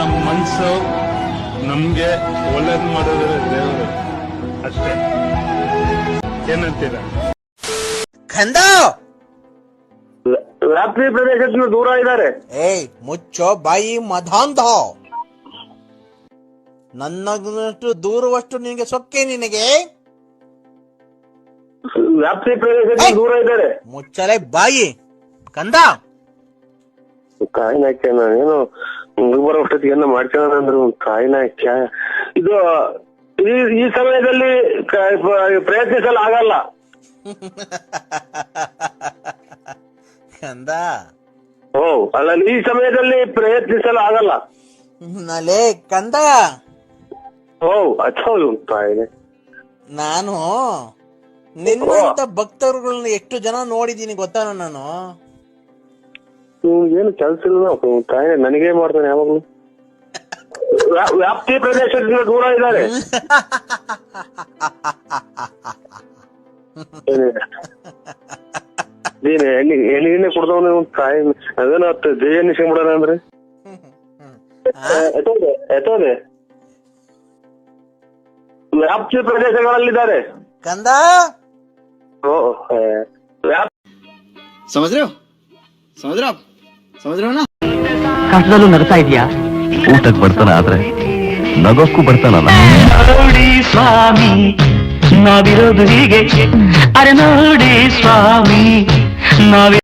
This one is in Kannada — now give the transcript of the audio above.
ನಮ್ಮ ಮನ್ಸು ನಮ್ಗೆ ಒಳ್ಳೇದ್ ಮಾಡಿದ್ರೆ ದೇವರು ಅಷ್ಟೇ. ಏನಂತೀರ? ಕಂದ ವ್ಯಾಪ್ತಿ ಪ್ರದೇಶದಿಂದ ದೂರ ಇದ್ದಾರೆ. ಏಯ್ ಮುಚ್ಚೋ ಬಾಯಿ ಮಧಾಂಧ. ನನ್ನಷ್ಟು ದೂರವಷ್ಟು ನಿನಗೆ ಸೊಕ್ಕೆ ನಿನಗೆ. ವ್ಯಾಪ್ತಿ ಪ್ರದೇಶದಿಂದ ದೂರ ಇದ್ದಾರೆ. ಮುಚ್ಚಲೆ ಬಾಯಿ ಕಂದ. ಕಾಯಿನ ಏನು ಬರೋ ಅಷ್ಟೊತ್ತಿಗೆ ಏನೋ ಮಾಡ್ಕೊಳ್ಳೋಣ ಅಂದ್ರೆ ಕಾಯಿನ ಇದು ಈ ಸಮಯದಲ್ಲಿ ಪ್ರಯತ್ನಿಸಲು ಆಗಲ್ಲ ಕಂದ. ಓ ಅಲ್ಲ, ಈ ಸಮಯದಲ್ಲಿ ಪ್ರಯತ್ನಿಸಲು ಆಗಲ್ಲ. ನಲೆ ಕಂದ. ಓ ಹೌದು ಕಾಯಿನೆ. ನಾನು ನಿನ್ನಂತ ಭಕ್ತರುಗಳನ್ನ ಎಷ್ಟು ಜನ ನೋಡಿದೀನಿ ಗೊತ್ತಾ ನಾನು. ಏನು ಕೆಲಸ ಇಲ್ಲ ಕಾಯಿನೆ, ನನಗೇ ಮಾಡ್ತಾನೆ ಯಾವಾಗ್ಲೂ. ವ್ಯಾಪ್ತಿ ಪ್ರದೇಶದಿಂದ ದೂರ ಇದ್ದಾರೆ. ಎಣ್ಣಿಗೆ ಕೊಡ್ದವನು ಕಾಯಿ ಅದೇನೋ ಜಯ ನಿಸ್ಕೊಂಡ್ಬಿಡೋಣ ಅಂದ್ರೆ ಎತ್ತೋದೆ. ವ್ಯಾಪ್ತಿ ಪ್ರದೇಶಗಳಲ್ಲಿದ್ದಾರೆ ಕಂದ. ಕಷ್ಟದಲ್ಲೂ ನಗ್ತಾ ಇದೆಯಾ? ಊಟಕ್ಕೆ ಬರ್ತಾನ, ಆದ್ರೆ ನಗೋಕ್ಕೂ ಬರ್ತಾನಲ್ಲ. ನೋಡಿ ಸ್ವಾಮಿ ನಾವಿರೋದು ಹೀಗೆ, ಅರೆ ನೋಡಿ ಸ್ವಾಮಿ ನಾವಿ